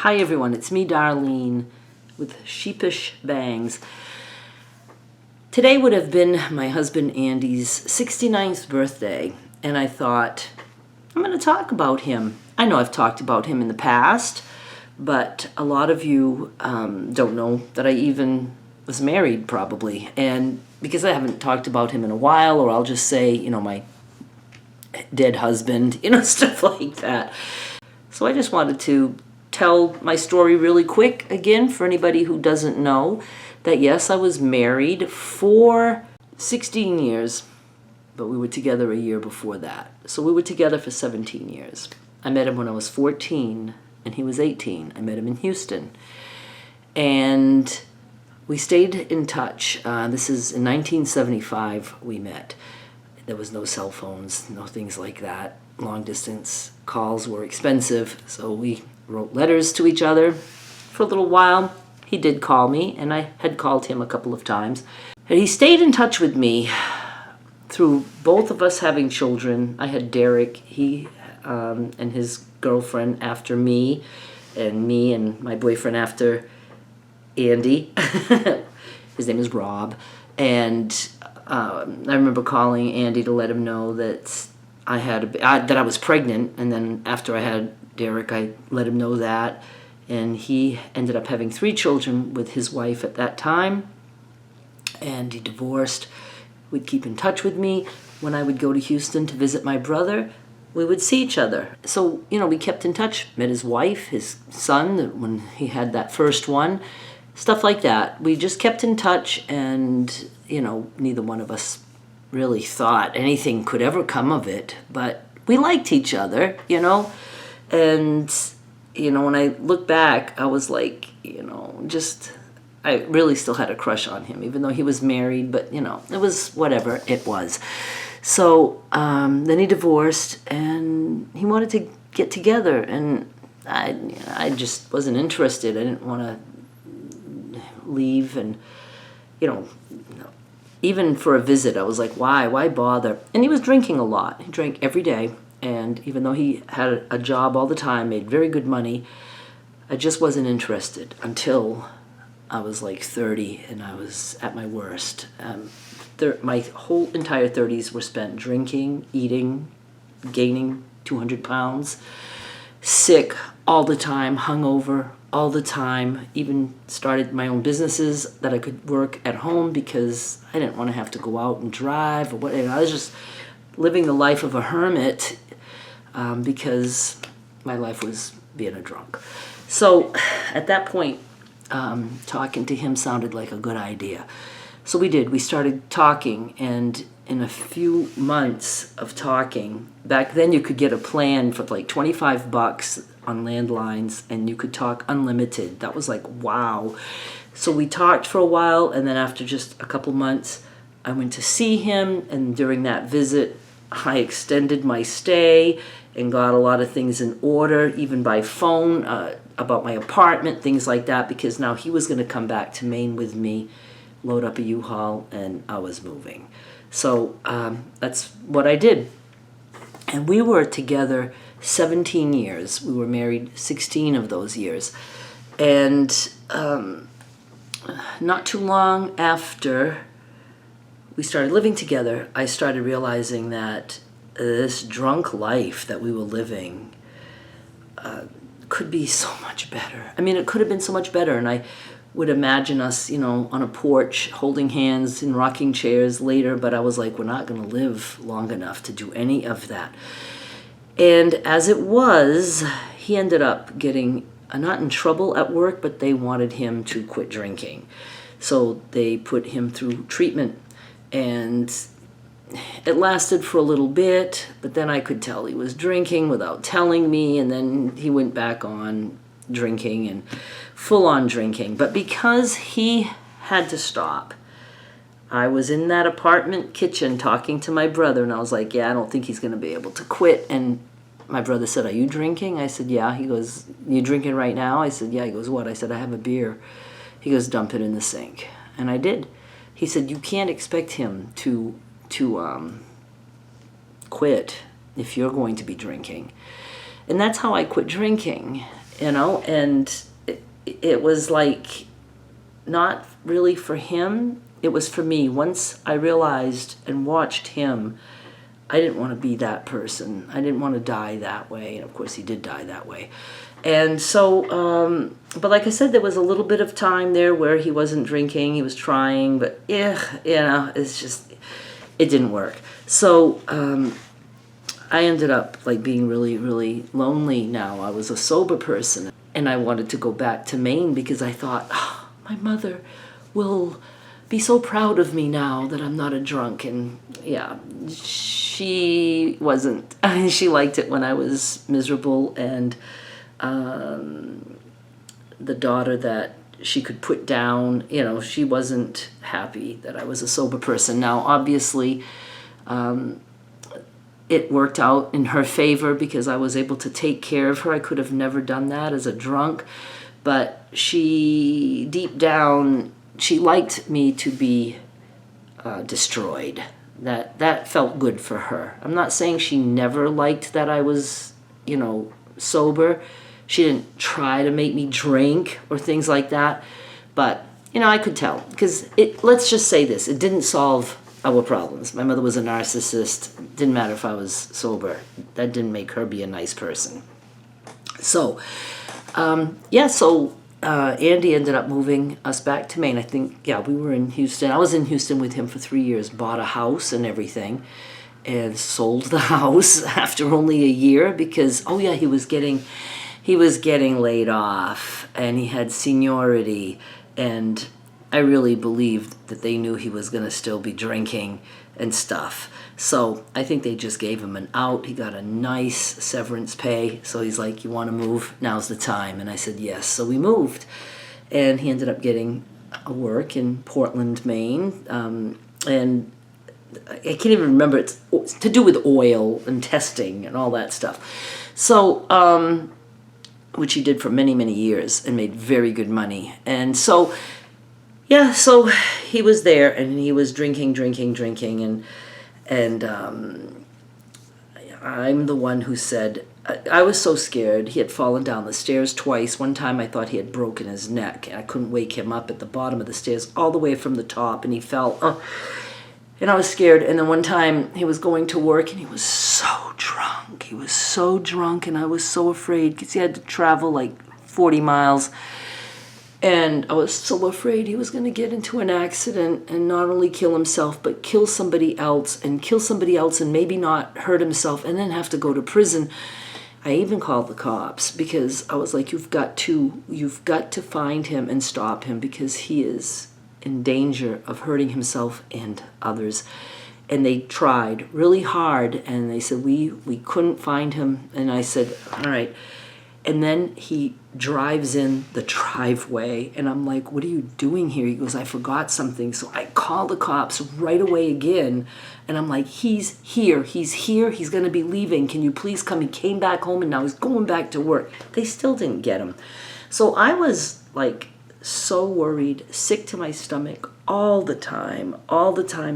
Hi everyone, it's me Darlene with Sheepish Bangs. Today would have been my husband Andy's 69th birthday, and I thought, I'm going to talk about him. I know I've talked about him in the past, but a lot of you don't know that I even was married probably, and because I haven't talked about him in a while, or I'll just say, my dead husband, stuff like that. So I just wanted to tell my story really quick again for anybody who doesn't know that yes, I was married for 16 years, but we were together a year before that. So we were together for 17 years. I met him when I was 14 and he was 18. I met him in Houston. And we stayed in touch. This is in 1975 we met. There was no cell phones, no things like that. Long distance calls were expensive, so we wrote letters to each other for a little while. He did call me, and I had called him a couple of times. And he stayed in touch with me through both of us having children. I had Derek, he and his girlfriend after me and my boyfriend after Andy. His name is Rob. And I remember calling Andy to let him know that that I was pregnant, and then after I had Derek, I let him know that, and he ended up having 3 children with his wife at that time, and he divorced. Would keep in touch with me. When I would go to Houston to visit my brother, we would see each other. So, we kept in touch, met his wife, his son, when he had that first one, stuff like that. We just kept in touch, and, neither one of us really thought anything could ever come of it, but we liked each other, and, when I look back, I was like, I really still had a crush on him, even though he was married, but, it was whatever it was. So then he divorced, and he wanted to get together, and I just wasn't interested. I didn't want to leave, and, even for a visit, I was like, why bother? And he was drinking a lot. He drank every day. And even though he had a job all the time, made very good money, I just wasn't interested until I was like 30 and I was at my worst. My whole entire 30s were spent drinking, eating, gaining 200 pounds, sick all the time, hungover all the time, even started my own businesses that I could work at home because I didn't want to have to go out and drive or whatever. I was just living the life of a hermit because my life was being a drunk. So at that point, talking to him sounded like a good idea. So we did. We started talking, and in a few months of talking, back then you could get a plan for like $25 on landlines, and you could talk unlimited. That was like, wow. So we talked for a while, and then after just a couple months, I went to see him, and during that visit, I extended my stay and got a lot of things in order, even by phone, about my apartment, things like that, because now he was going to come back to Maine with me, load up a U-Haul, and I was moving. So that's what I did. And we were together 17 years. We were married 16 of those years. And not too long after we started living together, I started realizing that this drunk life that we were living could be so much better. I mean, it could have been so much better. And I would imagine us, on a porch holding hands in rocking chairs later, but I was like, we're not going to live long enough to do any of that. And as it was, he ended up getting not in trouble at work, but they wanted him to quit drinking. So they put him through treatment, and it lasted for a little bit, but then I could tell he was drinking without telling me, and then he went back on drinking and full-on drinking. But because he had to stop, I was in that apartment kitchen talking to my brother, and I was like, yeah, I don't think he's going to be able to quit. And my brother said, are you drinking? I said, yeah. He goes, you drinking right now? I said, yeah. He goes, what? I said, I have a beer. He goes, dump it in the sink. And I did. He said, you can't expect him to quit if you're going to be drinking. And that's how I quit drinking. and it was like not really for him. It was for me. Once I realized and watched him, I didn't want to be that person. I didn't want to die that way. And of course, he did die that way. And so, but like I said, there was a little bit of time there where he wasn't drinking. He was trying, but it's just, it didn't work. So I ended up like being really, really lonely now. I was a sober person, and I wanted to go back to Maine because I thought, oh, my mother will be so proud of me now that I'm not a drunk. And yeah, she wasn't. She liked it when I was miserable, and the daughter that she could put down, she wasn't happy that I was a sober person. Now, obviously, it worked out in her favor because I was able to take care of her. I could have never done that as a drunk, but she, deep down, she liked me to be destroyed. That felt good for her. I'm not saying she never liked that I was, sober. She didn't try to make me drink or things like that. But, I could tell. Because let's just say this. It didn't solve our problems. My mother was a narcissist. Didn't matter if I was sober. That didn't make her be a nice person. So, Andy ended up moving us back to Maine. I think, we were in Houston. I was in Houston with him for 3 years. Bought a house and everything. And sold the house after only a year because, he was getting laid off, and he had seniority, and I really believed that they knew he was going to still be drinking and stuff. So I think they just gave him an out. He got a nice severance pay. So he's like, you want to move? Now's the time. And I said, yes. So we moved, and he ended up getting a work in Portland, Maine. And I can't even remember. It's to do with oil and testing and all that stuff. So, which he did for many, many years and made very good money. And so, so he was there, and he was drinking, and I'm the one who said, I was so scared. He had fallen down the stairs twice. One time I thought he had broken his neck, and I couldn't wake him up at the bottom of the stairs all the way from the top, and he fell. And I was scared. And then one time he was going to work, and he was so drunk. He was so drunk, and I was so afraid because he had to travel like 40 miles. And I was so afraid he was going to get into an accident and not only kill himself, but kill somebody else and maybe not hurt himself and then have to go to prison. I even called the cops because I was like, you've got to find him and stop him because he is in danger of hurting himself and others. And they tried really hard, and they said, we couldn't find him. And I said, all right. And then he drives in the driveway, and I'm like, what are you doing here? He goes, I forgot something. So I call the cops right away again, and I'm like, he's here, he's going to be leaving. Can you please come? He came back home, and now he's going back to work. They still didn't get him. So I was like so worried, sick to my stomach all the time.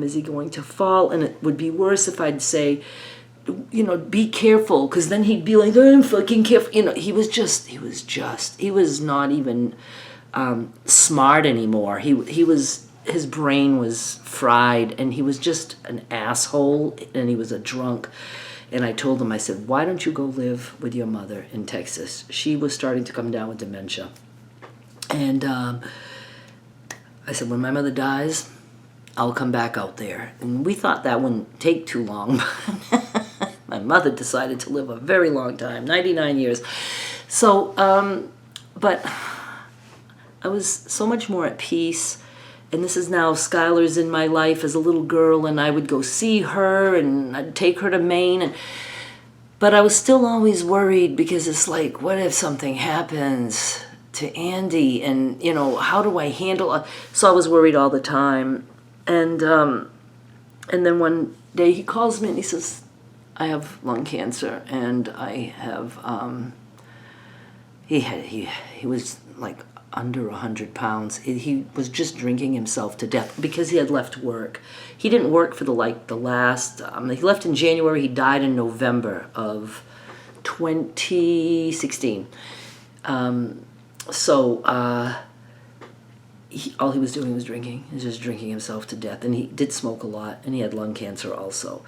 Is he going to fall? And it would be worse if I'd say, be careful, because then he'd be like, I'm fucking careful. He was not even smart anymore. His brain was fried, and he was just an asshole, and he was a drunk. And I told him, I said, why don't you go live with your mother in Texas? She was starting to come down with dementia. And I said, when my mother dies, I'll come back out there. And we thought that wouldn't take too long. My mother decided to live a very long time, 99 years. So, but I was so much more at peace. And this is now Skylar's in my life as a little girl, and I would go see her, and I'd take her to Maine. But I was still always worried because it's like, what if something happens to Andy? And, how do I handle it? So I was worried all the time. And then one day he calls me and he says, I have lung cancer, and I have, he was like under 100 pounds. He was just drinking himself to death because he had left work. He didn't work for the last, he left in January, he died in November of 2016. All he was doing was drinking. He was just drinking himself to death. And he did smoke a lot, and he had lung cancer also.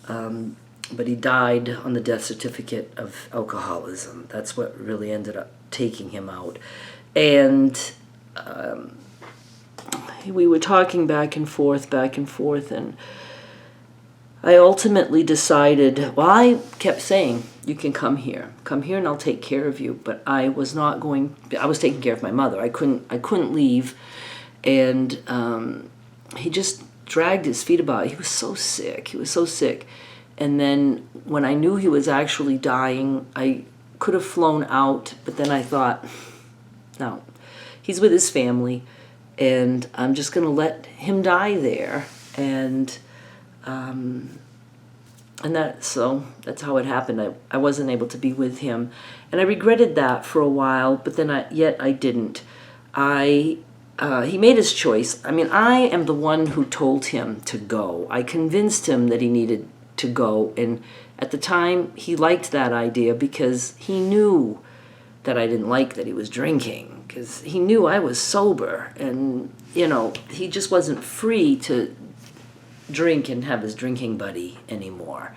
But he died on the death certificate of alcoholism. That's what really ended up taking him out. And we were talking back and forth, and I ultimately decided, well, I kept saying, you can come here and I'll take care of you. But I was not going, I was taking care of my mother. I couldn't leave. And he just dragged his feet about. He was so sick. And then when I knew he was actually dying, I could have flown out, but then I thought, no, he's with his family, and I'm just going to let him die there. And so that's how it happened. I wasn't able to be with him, and I regretted that for a while, but then I didn't. He made his choice. I mean, I am the one who told him to go. I convinced him that he needed to go, and at the time he liked that idea because he knew that I didn't like that he was drinking, because he knew I was sober, and he just wasn't free to drink and have his drinking buddy anymore.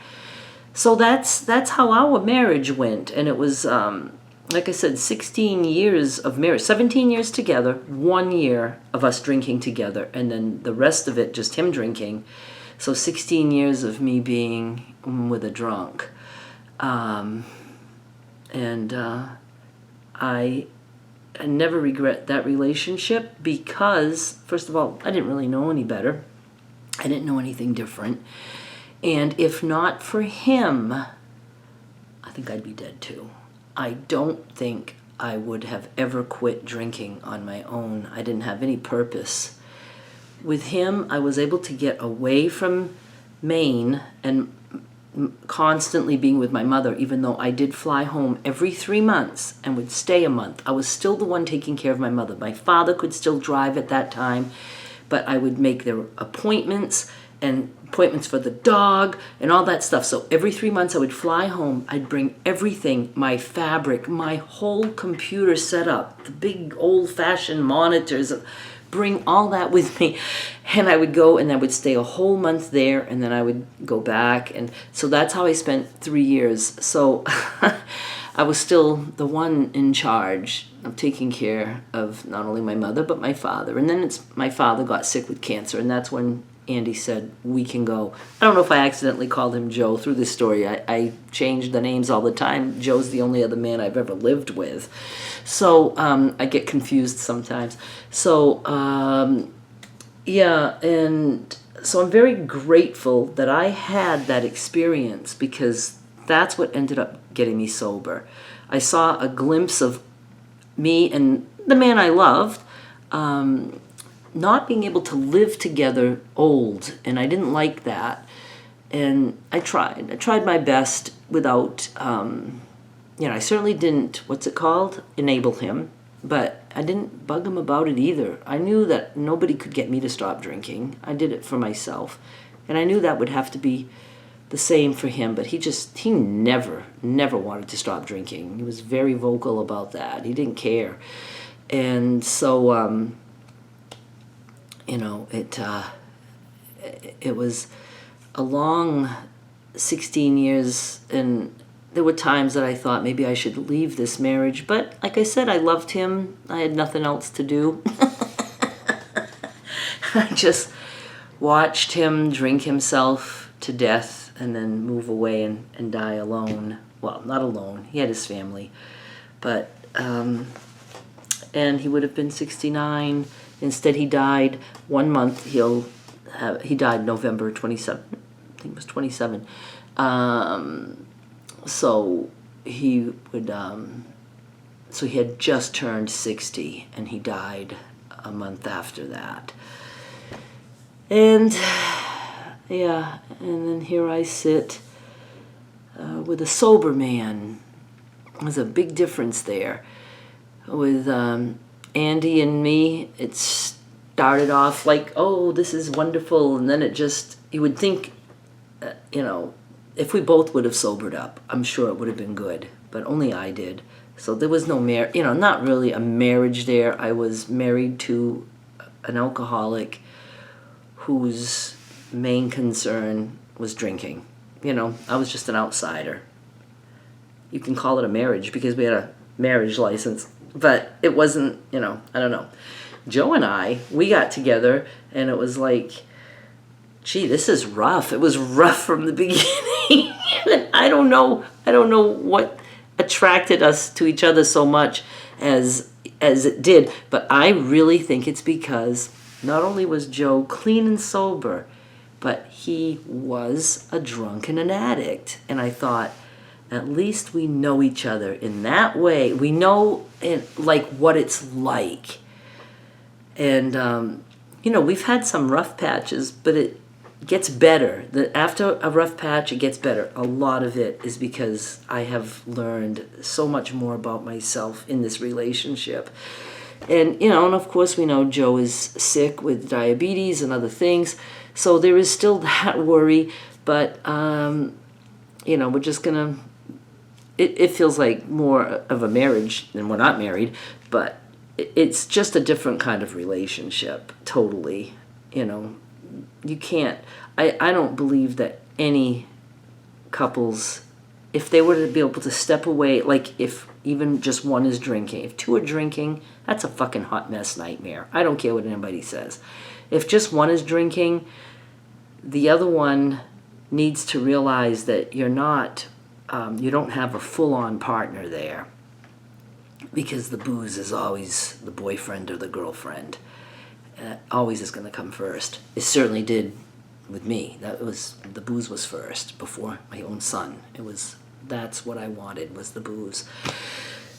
So that's how our marriage went, and it was like I said, 16 years of marriage, 17 years together, 1 year of us drinking together, and then the rest of it just him drinking. So 16 years of me being with a drunk. I never regret that relationship because, first of all, I didn't really know any better. I didn't know anything different. And if not for him, I think I'd be dead too. I don't think I would have ever quit drinking on my own. I didn't have any purpose. With him, I was able to get away from Maine and constantly being with my mother, even though I did fly home every 3 months and would stay a month. I was still the one taking care of my mother. My father could still drive at that time, but I would make their appointments and appointments for the dog and all that stuff. So every 3 months I would fly home. I'd bring everything, my fabric, my whole computer setup, the big old-fashioned monitors, bring all that with me, and I would go and I would stay a whole month there, and then I would go back. And so that's how I spent 3 years. So I was still the one in charge of taking care of not only my mother but my father. And then my father got sick with cancer, and that's when Andy said, we can go. I don't know if I accidentally called him Joe through this story. I change the names all the time. Joe's the only other man I've ever lived with. So I get confused sometimes. So, yeah, and so I'm very grateful that I had that experience, because that's what ended up getting me sober. I saw a glimpse of me and the man I loved, not being able to live together old, and I didn't like that. And I tried my best without, I certainly didn't, enable him, but I didn't bug him about it either. I knew that nobody could get me to stop drinking. I did it for myself, and I knew that would have to be the same for him, but he never wanted to stop drinking. He was very vocal about that. He didn't care. And so, it was a long 16 years, and there were times that I thought maybe I should leave this marriage, but like I said, I loved him. I had nothing else to do. I just watched him drink himself to death and then move away and die alone. Well, not alone. He had his family. But, and he would have been 69. Instead, he died 1 month. He died November 27. I think it was 27. So he would, so he had just turned 60, and he died a month after that. And yeah, and then here I sit with a sober man. There's a big difference there. With Andy and me, it started off like, oh, this is wonderful, and then you would think, if we both would have sobered up, I'm sure it would have been good, but only I did. So there was no not really a marriage there. I was married to an alcoholic whose main concern was drinking. I was just an outsider. You can call it a marriage because we had a marriage license, but it wasn't, I don't know. Joe and we got together, and it was like, gee, this is rough. It was rough from the beginning. I don't know what attracted us to each other so much as it did, but I really think it's because not only was Joe clean and sober, but he was a drunk and an addict. And I thought, at least we know each other in that way. We know what it's like. And we've had some rough patches, but it gets better. After a rough patch, it gets better. A lot of it is because I have learned so much more about myself in this relationship. And, and of course we know Joe is sick with diabetes and other things. So there is still that worry. But, we're just going to... It feels like more of a marriage than we're not married. But it's just a different kind of relationship, totally. You can't... I don't believe that any couples, if they were to be able to step away, like if even just one is drinking, if two are drinking, that's a fucking hot mess nightmare. I don't care what anybody says. If just one is drinking, the other one needs to realize that you're not, you don't have a full-on partner there, because the booze is always the boyfriend or the girlfriend. Always is going to come first. It certainly did with me. The booze was first before my own son. That's what I wanted, was the booze.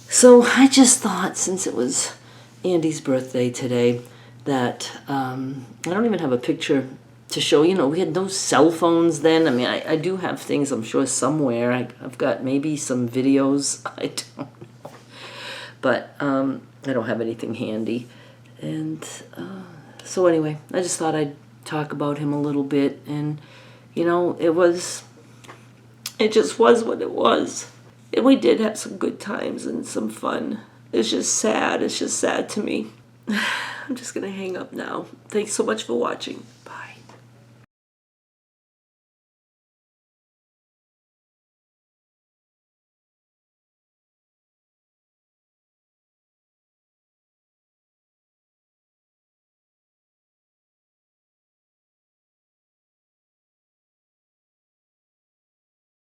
So I just thought, since it was Andy's birthday today, that I don't even have a picture to show. We had no cell phones then. I mean, I do have things, I'm sure, somewhere. I've got maybe some videos. I don't know. But I don't have anything handy. And so anyway, I just thought I'd talk about him a little bit. And, it just was what it was. And we did have some good times and some fun. It's just sad. It's just sad to me. I'm just going to hang up now. Thanks so much for watching. Bye.